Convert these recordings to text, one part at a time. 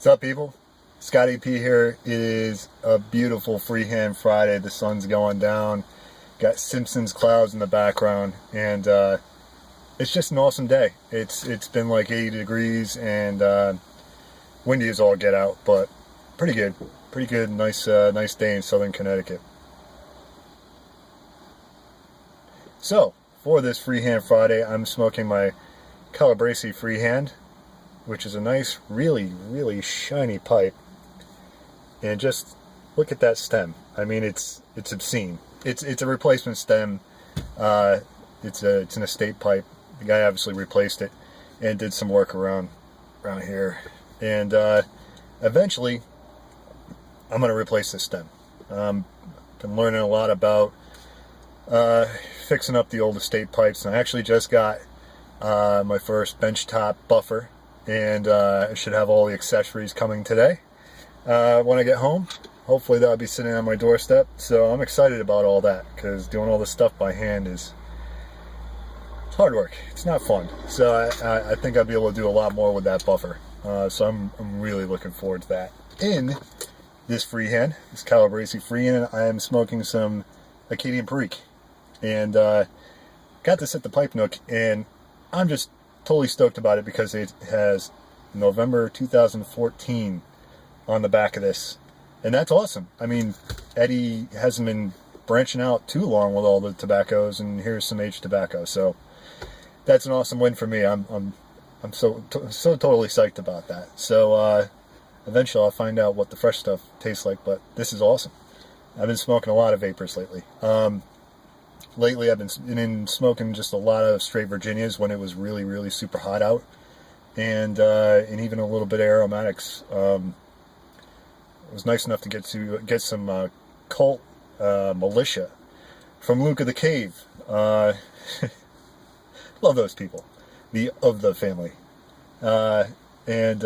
What's up, people? Scotty P here. It is a beautiful Freehand Friday. The sun's going down. Got Simpsons clouds in the background, and it's just an awesome day. It's been like 80 degrees and windy as all get out, but pretty good. Pretty good. Nice day in Southern Connecticut. So for this Freehand Friday, I'm smoking my Calabrese Freehand, which is a nice, really shiny pipe. And just look at that stem. I mean, it's obscene. It's a replacement stem. It's an estate pipe. The guy obviously replaced it and did some work around here. And eventually, I'm gonna replace this stem. Been learning a lot about fixing up the old estate pipes, and I actually just got my first benchtop buffer. And I should have all the accessories coming today when I get home. Hopefully that'll be sitting on my doorstep. So I'm excited about all that, because doing all this stuff by hand it's hard work. It's not fun. So I think I'll be able to do a lot more with that buffer. So I'm really looking forward to that. In this Freehand, this Calabrese Freehand, I am smoking some Acadian Perique. And got this at the Pipe Nook, and I'm just totally stoked about it because it has November 2014 on the back of this, and that's awesome. I mean, Eddie hasn't been branching out too long with all the tobaccos, and here's some aged tobacco, so that's an awesome win for me. I'm so totally psyched about that. So eventually I'll find out what the fresh stuff tastes like, but this is awesome. I've been smoking a lot of vapors lately. Lately, I've been smoking just a lot of straight Virginias when it was really super hot out, and even a little bit of aromatics. It was nice enough to get some Cult Militia from Luke of the Cave. Love those people, of the family, and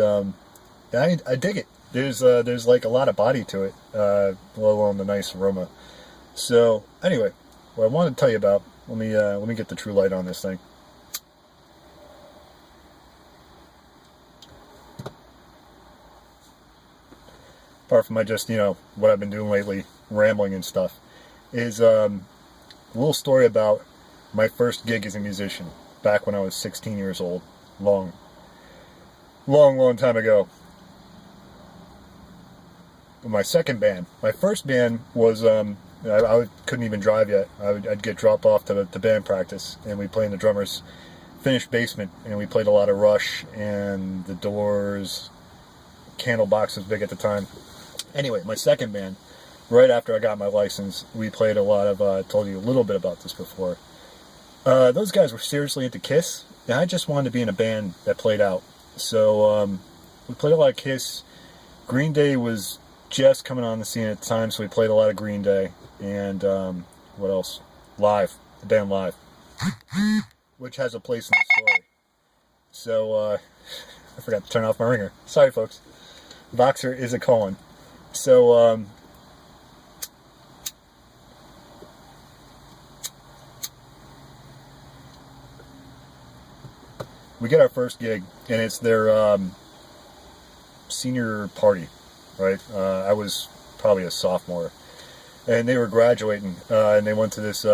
I dig it. There's like a lot of body to it, let alone the nice aroma. So anyway, what I wanted to tell you about, let me get the true light on this thing. Apart from my just, what I've been doing lately, rambling and stuff, is a little story about my first gig as a musician, back when I was 16 years old, long time ago. My second band. My first band was, I couldn't even drive yet. I'd get dropped off to band practice, and we'd play in the drummer's finished basement, and we played a lot of Rush and The Doors. Candlebox was big at the time. Anyway, my second band, right after I got my license, we played a lot of, I told you a little bit about this before. Those guys were seriously into Kiss, and I just wanted to be in a band that played out. So we played a lot of Kiss. Green Day was just coming on the scene at the time, so we played a lot of Green Day. And what else? Live, the band Live, which has a place in the story. So I forgot to turn off my ringer. Sorry, folks. Voxer is a calling. So we get our first gig, and it's their senior party, right? I was probably a sophomore. And they were graduating, and they went to this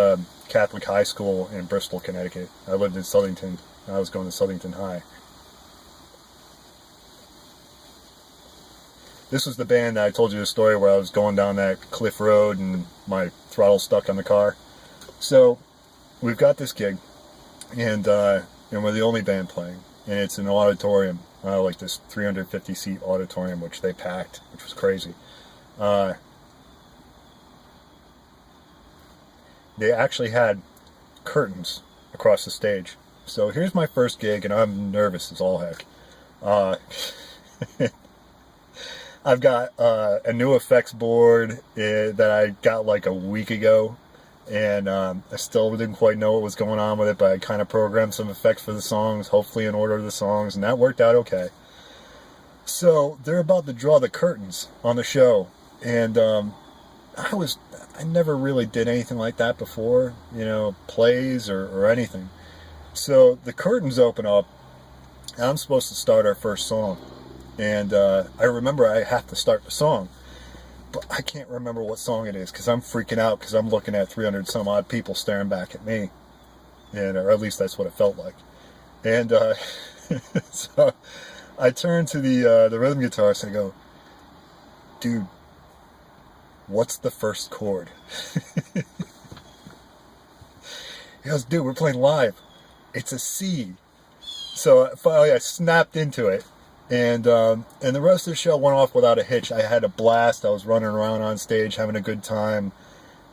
Catholic high school in Bristol, Connecticut. I lived in Southington. I was going to Southington High. This was the band that I told you the story where I was going down that cliff road and my throttle stuck on the car. So we've got this gig, and we're the only band playing, and it's an auditorium, like this 350-seat auditorium, which they packed, which was crazy. They actually had curtains across the stage. So here's my first gig, and I'm nervous as all heck. I've got a new effects board that I got like a week ago, and I still didn't quite know what was going on with it, but I kind of programmed some effects for the songs, hopefully in order of the songs, and that worked out okay. So they're about to draw the curtains on the show, and I never really did anything like that before, plays or anything. So the curtains open up, and I'm supposed to start our first song. And I remember I have to start the song, but I can't remember what song it is because I'm freaking out because I'm looking at 300 some odd people staring back at me, and or at least that's what it felt like. And so I turn to the rhythm guitarist and I go, dude, what's the first chord? He goes, dude, we're playing live. It's a C. So finally I snapped into it, and the rest of the show went off without a hitch. I had a blast. I was running around on stage having a good time,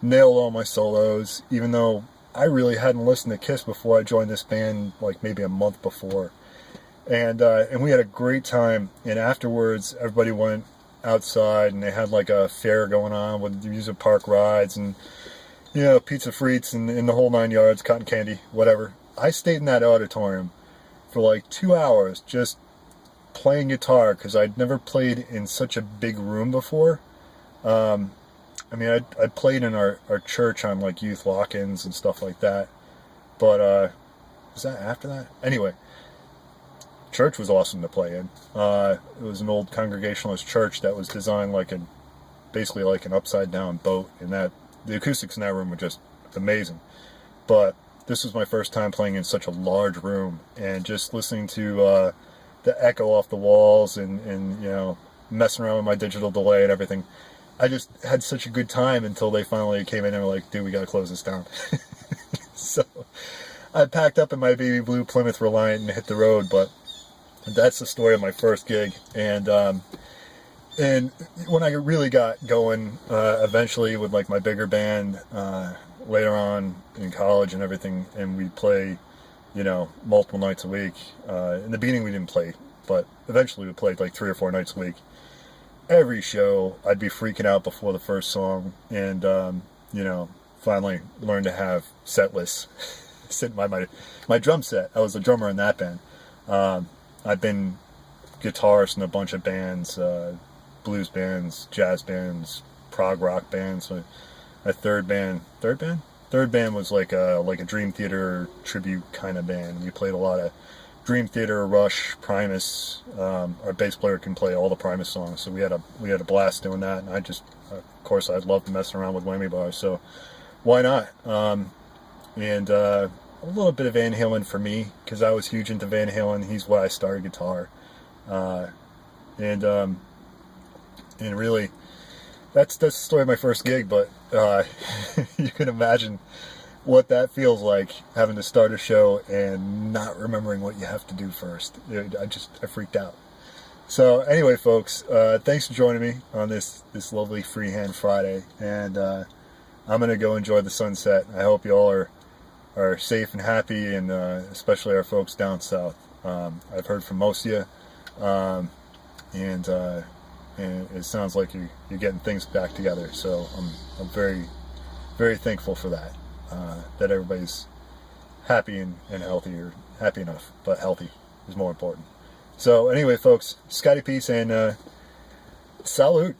nailed all my solos, even though I really hadn't listened to Kiss before I joined this band, like maybe a month before. And we had a great time, and afterwards everybody went outside and they had like a fair going on with amusement park rides and, you know, pizza frites and in the whole 9 yards, cotton candy, whatever. I stayed in that auditorium for like 2 hours just playing guitar because I'd never played in such a big room before. I mean, I'd played in our church on like youth lock-ins and stuff like that, but was that after that? Anyway, church was awesome to play in. It was an old Congregationalist church that was designed like basically like an upside down boat, and that the acoustics in that room were just amazing. But this was my first time playing in such a large room, and just listening to the echo off the walls and you know, messing around with my digital delay and everything. I just had such a good time until they finally came in and were like, dude, we gotta close this down. So I packed up in my baby blue Plymouth Reliant and hit the road. But that's the story of my first gig. And when I really got going, eventually with like my bigger band, later on in college and everything, and we'd play, you know, multiple nights a week. In the beginning we didn't play, but eventually we played like 3 or 4 nights a week. Every show I'd be freaking out before the first song, and you know, finally learned to have set lists. Sit my drum set. I was the drummer in that band. I've been guitarist in a bunch of bands, blues bands, jazz bands, prog rock bands. My third band was like a Dream Theater tribute kind of band. We played a lot of Dream Theater, Rush, Primus. Our bass player can play all the Primus songs, so we had a blast doing that. And of course, I'd love to mess around with whammy bars, so why not? And a little bit of Van Halen for me, because I was huge into Van Halen. He's why I started guitar, and really, that's the story of my first gig. But you can imagine what that feels like, having to start a show and not remembering what you have to do first. I freaked out. So anyway, folks, thanks for joining me on this lovely Freehand Friday, and I'm gonna go enjoy the sunset. I hope you all are safe and happy, and especially our folks down south. I've heard from most of you, and it sounds like you're getting things back together. So I'm very, very thankful for that. That everybody's happy and healthy, or happy enough, but healthy is more important. So anyway, folks, Scotty peace, and salute.